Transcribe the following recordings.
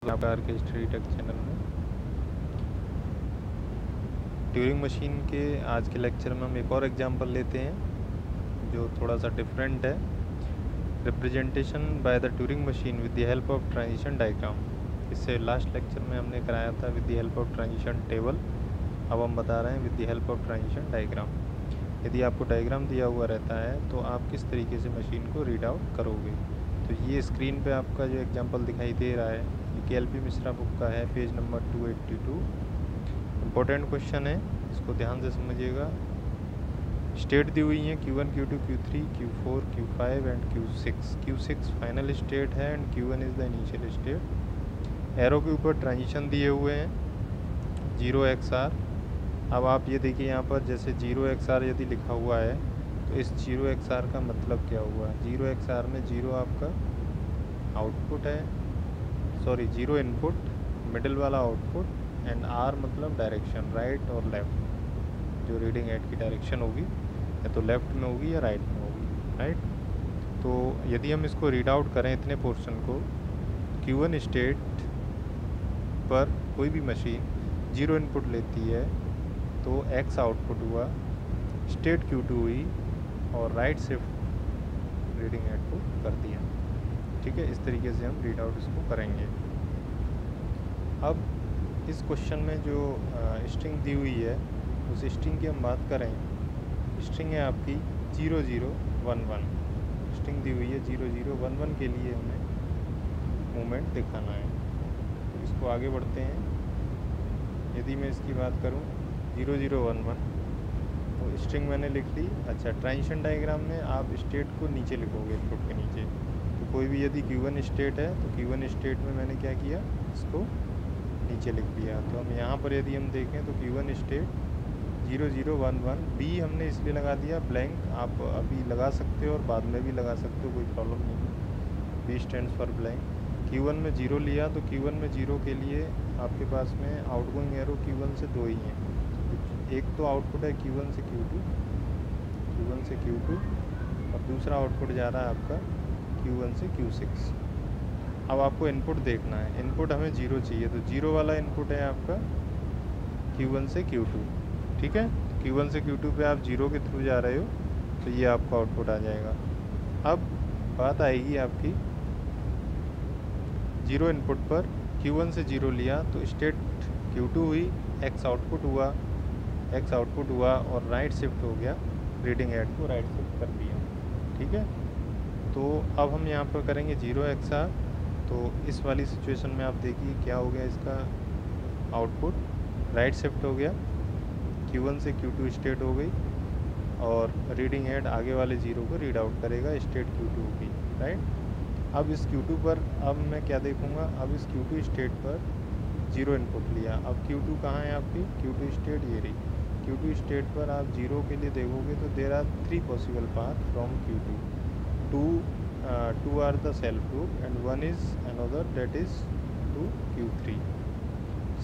प्रकार के study take channel में ट्यूरिंग मशीन के आज के लेक्चर में हम एक और एग्जांपल लेते हैं जो थोड़ा सा डिफरेंट है। Representation by the Turing machine with the help of transition diagram. इससे लास्ट लेक्चर में हमने कराया था with the help of transition table, अब हम बता रहे हैं with the help of transition diagram. यदि आपको डायग्राम दिया हुआ रहता है तो आप किस तरीके से मशीन को रीड आउट करोगे। तो ये स्क्रीन पे आपका जो एग्जांपल दिखाई दे रहा है ये KLP मिश्रा बुक का है, पेज नंबर 282। इम्पोर्टेंट क्वेश्चन है, इसको ध्यान से समझिएगा। स्टेट दी हुई हैं Q1, Q2, Q3, Q4, Q5 and Q6। Q6 final state है and Q1 is the initial state. Arrow के ऊपर ट्रांजिशन दिए हुए हैं 0XR। अब आप ये देखिए यहाँ पर जैसे 0XR यदि लिखा हुआ है तो इस 0XR का मतलब क्या हुआ। 0XR में 0 आपका आउटपुट है, सॉरी 0 इनपुट, मिडिल वाला आउटपुट एंड R मतलब डायरेक्शन, राइट और लेफ़्ट। जो रीडिंग एड की डायरेक्शन होगी या तो लेफ़्ट में होगी या राइट में होगी, राइट। तो यदि हम इसको रीड आउट करें इतने पोर्शन को, Q1 स्टेट पर कोई भी मशीन 0 इनपुट लेती है तो X आउटपुट हुआ, स्टेट Q2 हुई और राइट शिफ्ट रीडिंग एड को कर दिया। ठीक है, इस तरीके से हम रीड आउट इसको करेंगे। अब इस क्वेश्चन में जो स्ट्रिंग दी हुई है उस स्ट्रिंग की हम बात करें, स्ट्रिंग है आपकी 0011। स्ट्रिंग दी हुई है 0011 के लिए हमें मूवमेंट दिखाना है। तो इसको आगे बढ़ते हैं। यदि मैं इसकी बात करूं 0011 तो स्ट्रिंग मैंने लिख ली। अच्छा, ट्रांजिशन डायग्राम में आप स्टेट को नीचे लिखोगे, इनपुट के नीचे। तो कोई भी यदि Q1 स्टेट है तो Q1 स्टेट में मैंने क्या किया, इसको नीचे लिख दिया। तो हम यहाँ पर यदि हम देखें तो Q1 स्टेट 0011 B हमने इसलिए लगा दिया ब्लैंक, आप अभी लगा सकते हो और बाद में भी लगा सकते हो, कोई प्रॉब्लम नहीं है। B stands for blank. Q1 में 0 लिया तो Q1 में 0 के लिए आपके पास में आउटगोइंग एरो Q1 से 2 ही हैं। एक तो आउटपुट है Q1 से Q2 और दूसरा आउटपुट जा रहा है आपका Q1 से Q6। अब आपको इनपुट देखना है, इनपुट हमें 0 चाहिए तो 0 वाला इनपुट है आपका Q1 से Q2। ठीक है, Q1 से Q2 पे आप 0 के थ्रू जा रहे हो तो ये आपका आउटपुट आ जाएगा। अब बात आएगी आपकी 0 इनपुट पर Q1 से 0 लिया तो स्टेट Q2 हुई, X आउटपुट हुआ और राइट शिफ्ट हो गया, रीडिंग एड को राइट शिफ्ट कर दिया। ठीक है, तो अब हम यहाँ पर करेंगे 0XR। तो इस वाली सिचुएशन में आप देखिए क्या हो गया, इसका आउटपुट राइट शिफ्ट हो गया, Q1 से Q2 स्टेट हो गई और रीडिंग एड आगे वाले 0 को रीड आउट करेगा, स्टेट Q2 की, राइट। अब इस Q2 पर अब मैं क्या देखूँगा, अब इस Q2 स्टेट पर 0 इनपुट लिया। अब Q2 कहाँ है आपकी, Q2 स्टेट ये रही। Q2 स्टेट पर आप 0 के लिए देखोगे तो there are 3 possible path from Q2। Two are the self loop and one is another that is to Q3।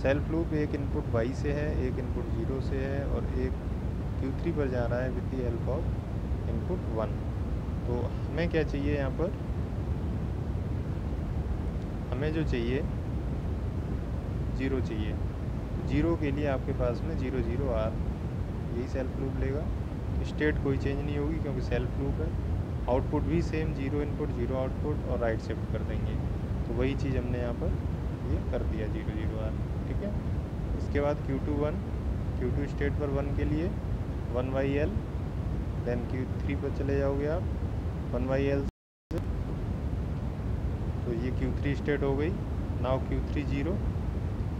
Self loop एक इनपुट Y से है, एक इनपुट 0 से है और एक Q3 पर जा रहा है with the help of input 1। तो हमें क्या चाहिए यहाँ पर, हमें जो चाहिए 0 चाहिए। 0 के लिए आपके पास में 00R यही सेल्फ लूप लेगा। स्टेट कोई चेंज नहीं होगी क्योंकि सेल्फ लूप है। आउटपुट भी सेम 0 इनपुट 0 आउटपुट और राइट शिफ्ट कर देंगे। तो वही चीज़ हमने यहाँ पर ये कर दिया 00R। ठीक है, इसके बाद Q2 स्टेट पर 1 के लिए 1/L, देन Q3 पर चले जाओगे आप 1/L से, तो ये Q3 स्टेट हो गई। Now Q3 0।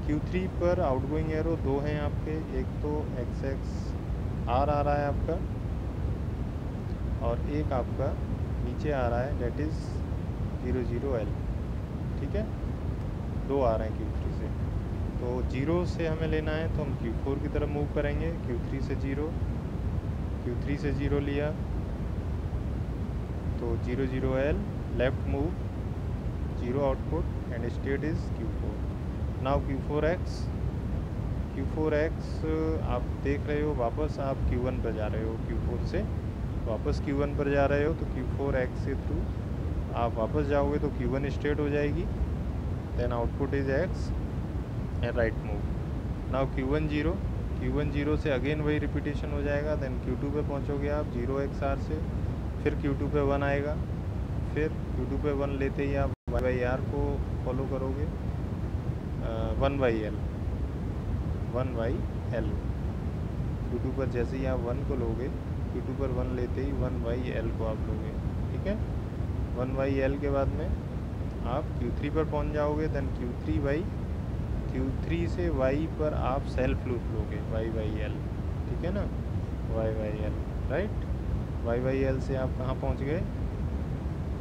Q3 पर आउटगोइंग एरो 2 हैं आपके, एक तो XXR आ रहा है आपका और एक आपका नीचे आ रहा है डेट इज़ 00L। ठीक है, 2 आ रहे हैं Q3 से। तो 0 से हमें लेना है तो हम Q4 की तरफ मूव करेंगे। Q3 से 0 लिया तो 00L, left move, 0 output and state is Q4। Now Q4X आप देख रहे हो वापस आप Q1 पर जा रहे हो, Q4 से वापस Q1 पर जा रहे हो तो Q4X से थ्रू आप वापस जाओगे तो Q1 स्टेट हो जाएगी then output is x and right move. now Q1 0 से अगेन वही रिपीटेशन हो जाएगा, देन Q2 पे पहुंचोगे आप 0XR से, फिर Q2 पे 1 आएगा, फिर Q2 पे 1 लेते ही आप y/r को फॉलो करोगे 1/l Q2 पर जैसे ही आप 1 को लोगे, Q2 पर 1 लेते ही 1/l को आप लोगे, ठीक है। 1/l के बाद में आप Q3 पर पहुंच जाओगे, देन Q3 से y पर आप सेल्फ लूप लोगे y/l, ठीक है ना, y/l, राइट। y/l से आप कहाँ पहुंच गए,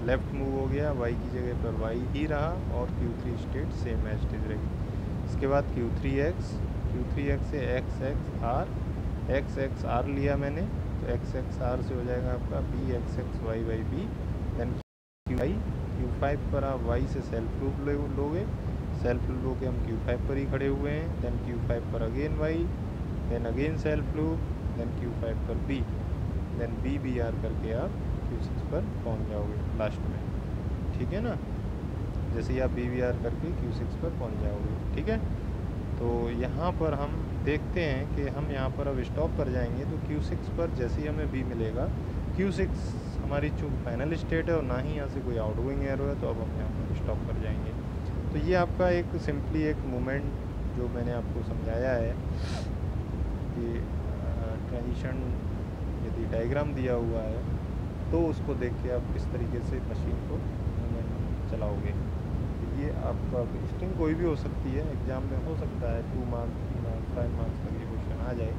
लेफ़्ट मूव हो गया, y की जगह पर y ही रहा और Q3 state same as it is रही। इसके बाद Q3x से xxr लिया मैंने, तो xxr से हो जाएगा आपका bxxy/b, देन Q5 पर आप y से सेल्फ लूप लोगे, सेल्फ लूप लोगे हम Q5 पर ही खड़े हुए हैं, देन Q5 पर again y, then again self loop, then Q5 पर b, देन BBR करके आप Q6 पर पहुंच जाओगे लास्ट में, ठीक है ना। जैसे ही आप BBR करके Q6 पर पहुंच जाओगे, ठीक है। तो यहाँ पर हम देखते हैं कि हम यहाँ पर अब स्टॉप कर जाएंगे, तो Q6 पर जैसे ही हमें B मिलेगा, Q6 हमारी चूँकि फाइनल स्टेट है और ना ही यहाँ से कोई आउटगोइंग एरो है, तो अब हम यहाँ पर स्टॉप कर जाएंगे। तो ये आपका एक सिंपली एक मूवमेंट जो मैंने आपको समझाया है कि ट्रांजिशन यदि डायग्राम दिया हुआ है तो उसको देख के आप किस तरीके से मशीन को मूवमेंट चलाओगे। तो ये आपका स्ट्रिंग कोई भी हो सकती है, एग्ज़ाम में हो सकता है 2 मार्क्स 3 मार्क्स 5 मार्क्स तक ये क्वेश्चन आ जाए,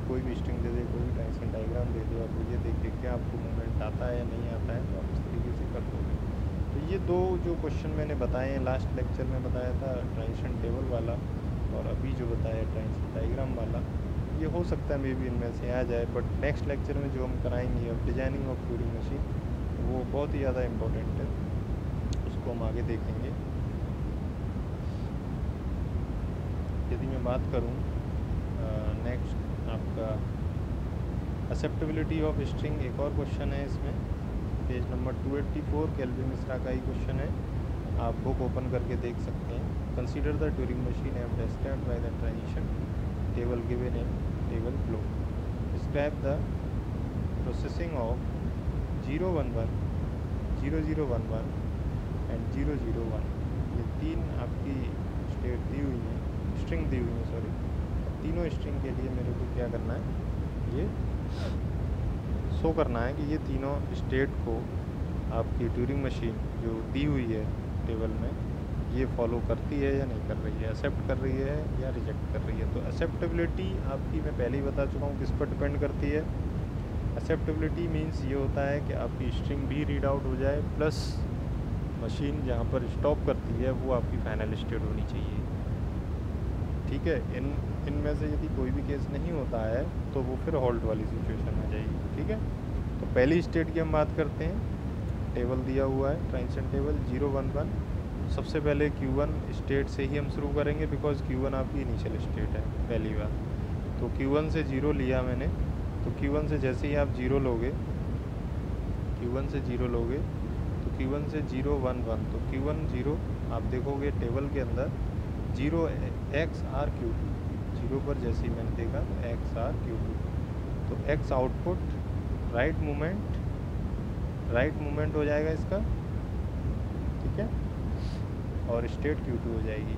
कोई भी स्ट्रिंग दे दे, कोई भी ट्रांजिशन डायग्राम दे दे, और ये देख के आपको मूवमेंट आता है या नहीं आता है, तो आप इस तरीके से कर दोगे। तो ये दो जो क्वेश्चन मैंने बताए हैं, लास्ट लेक्चर में बताया था ट्रांजिशन टेबल वाला, और अभी जो बताया ट्रांजिशन डायग्राम वाला, ये हो सकता है मे बी इनमें से आ जाए, बट नेक्स्ट लेक्चर में जो हम कराएंगे अब डिजाइनिंग ऑफ ट्यूरिंग मशीन, वो बहुत ही ज़्यादा इम्पोर्टेंट है, उसको हम आगे देखेंगे। यदि मैं बात करूँ नेक्स्ट आपका एक्सेप्टेबिलिटी ऑफ स्ट्रिंग, एक और क्वेश्चन है इसमें, पेज नंबर 284, केल्विन मिश्रा का ही क्वेश्चन है, आप बुक ओपन करके देख सकते हैं। Consider the Turing machine M described by the transition table given in table below. Describe the processing of 011, 0011 and 001। ये तीन आपकी स्टेट दी हुई हैं, स्ट्रिंग दी हुई है, सॉरी। तीनों स्ट्रिंग के लिए मेरे को क्या करना है, ये शो करना है कि ये तीनों स्टेट को आपकी ट्यूरिंग मशीन जो दी हुई है टेबल में, ये फॉलो करती है या नहीं कर रही है, एक्सेप्ट कर रही है या रिजेक्ट कर रही है। तो एक्सेप्टेबिलिटी आपकी मैं पहले ही बता चुका हूँ किस पर डिपेंड करती है। एक्सेप्टेबिलिटी मीन्स ये होता है कि आपकी स्ट्रिंग भी रीड आउट हो जाए, प्लस मशीन जहाँ पर स्टॉप करती है वो आपकी फाइनल स्टेट होनी चाहिए, ठीक है। इनमें से यदि कोई भी केस नहीं होता है तो वो फिर हॉल्ट वाली सिचुएशन आ जाएगी, ठीक है। तो पहली स्टेट की हम बात करते हैं, टेबल दिया हुआ है ट्रांजिशन टेबल 011। सबसे पहले Q1 स्टेट से ही हम शुरू करेंगे, बिकॉज Q1 आपकी इनिशियल स्टेट है पहली बार। तो Q1 से 0 लिया मैंने, तो Q1 से जैसे ही आप 0 लोगे, Q1 से 0 लोगे तो Q1 से 011, तो Q1 0 आप देखोगे टेबल के अंदर 0XR Q2, 0 पर जैसे ही मैंने देखा तो XR Q2, तो X आउटपुट राइट मूवमेंट हो जाएगा इसका, ठीक है, और स्टेट Q2 हो जाएगी।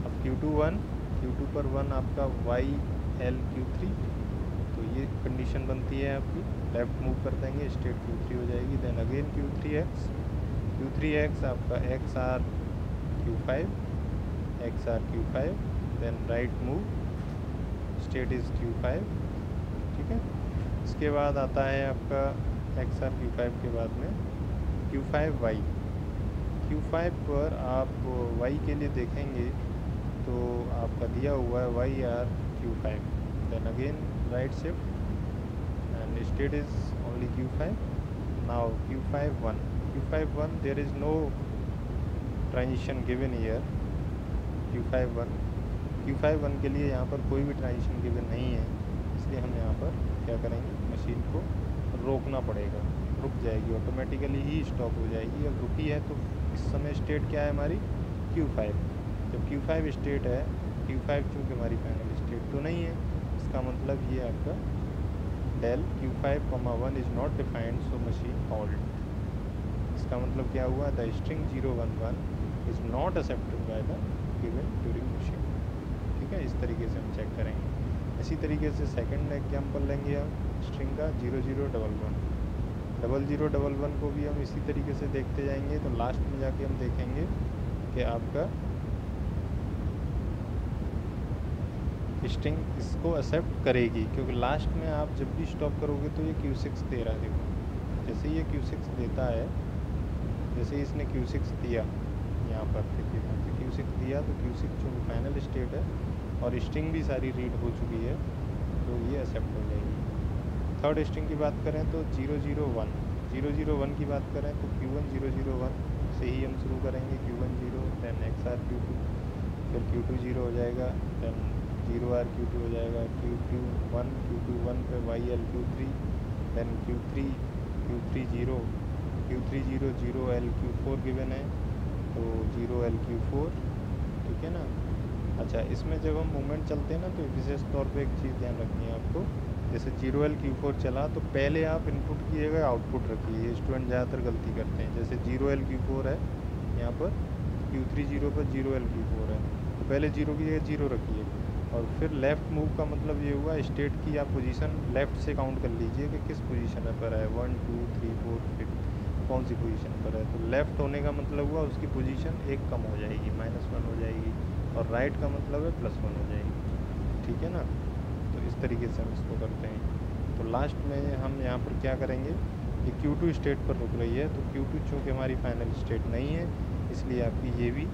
अब Q2 पर 1 आपका YL Q3, तो ये कंडीशन बनती है आपकी, लेफ्ट मूव कर देंगे, स्टेट Q3 हो जाएगी। देन अगेन Q3X आपका XR Q5, then right move, state is Q5, ठीक है। इसके बाद आता है आपका XR Q5 के बाद में Q5Y। Q5 पर आप Y के लिए देखेंगे तो आपका दिया हुआ है YR Q5, then again right shift and state is only Q5। Now Q51 there is no transition given here. Q51 के लिए यहाँ पर कोई भी ट्रांजिशन गिवन नहीं है, इसलिए हम यहाँ पर क्या करेंगे, मशीन को रोकना पड़ेगा, रुक जाएगी, ऑटोमेटिकली ही स्टॉप हो जाएगी। अब रुकी है तो इस समय स्टेट क्या है हमारी Q5। जब Q5 स्टेट है, Q5 चूँकि हमारी फाइनल स्टेट तो नहीं है, इसका मतलब ये आपका del Q5, 1 is not defined so machine halt. इसका मतलब क्या हुआ, the string 011 is not accepted by the given Turing machine. ठीक है, इस तरीके से हम चेक करेंगे। इसी तरीके से सेकंड एग्जांपल लेंगे हम स्ट्रिंग का 0011। 0011 को भी हम इसी तरीके से देखते जाएंगे। तो लास्ट में जाके हम देखेंगे कि आपका स्ट्रिंग इसको एक्सेप्ट करेगी, क्योंकि लास्ट में आप जब भी स्टॉप करोगे तो ये Q6 दे रहा है। देखो जैसे ये Q6 देता है, जैसे इसने Q6 दिया यहाँ पर, देखिए Q6 दिया तो Q6 जो फाइनल स्टेट है और स्ट्रिंग भी सारी रीड हो चुकी है, तो ये एक्सेप्ट हो जाएगी। थर्ड स्ट्रिंग की बात करें तो 001 की बात करें तो Q1 001 से ही हम शुरू करेंगे। Q1 0, देन XR Q2, फिर Q2 0 हो जाएगा, देन 0R Q2 हो जाएगा, Q2 1 पे YL Q3, then Q3 0, 0L Q4 given है, तो 0L Q4। ठीक है ना। अच्छा, इसमें जब हम मूवमेंट चलते हैं ना, तो विशेष तौर पे एक चीज़ ध्यान रखनी है आपको। जैसे 0L Q4 चला तो पहले आप इनपुट कीजिएगा, आउटपुट रखिए। स्टूडेंट ज़्यादातर गलती करते हैं। जैसे 0L Q4 है यहाँ पर, Q3 0 पर 0L Q4 है, तो पहले 0 की जगह 0 रखिए। और फिर लेफ़्ट मूव का मतलब ये हुआ स्टेट की आप पोजीशन लेफ़्ट से काउंट कर लीजिए कि किस पोजीशन पर है, 1 2 3 4 5 कौन सी पोजीशन पर है। तो लेफ़्ट होने का मतलब हुआ उसकी पोजीशन एक कम हो जाएगी, -1 हो जाएगी, और राइट का मतलब है +1 हो जाएगी। ठीक है ना। तो इस तरीके से हम इसको करते हैं। तो लास्ट में हम यहाँ पर क्या करेंगे, ये Q2 स्टेट पर रुक रही है, तो Q2 चूँकि हमारी फाइनल स्टेट नहीं है, इसलिए आपकी ये भी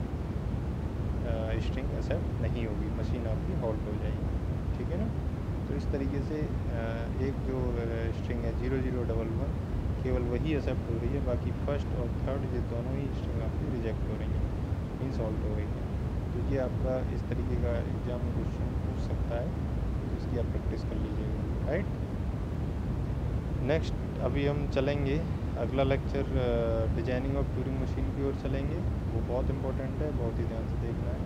स्ट्रिंग एक्सेप्ट नहीं होगी, मशीन आपकी हॉल्ट हो जाएगी। ठीक है ना। तो इस तरीके से एक जो स्ट्रिंग है 0011 केवल वही एक्सेप्ट हो रही है, बाकी फर्स्ट और थर्ड ये दोनों ही स्ट्रिंग आपकी रिजेक्ट हो रही हैं, मीन्स हॉल्ट हो गई है। तो ये आपका इस तरीके का एग्जाम में क्वेश्चन पूछ सकता है, तो इसकी आप प्रैक्टिस कर लीजिएगा। राइट। नेक्स्ट अभी हम चलेंगे अगला lecture designing of Turing machine की ओर चलेंगे। वो बहुत इंपॉर्टेंट है, बहुत ही ध्यान से देखना है।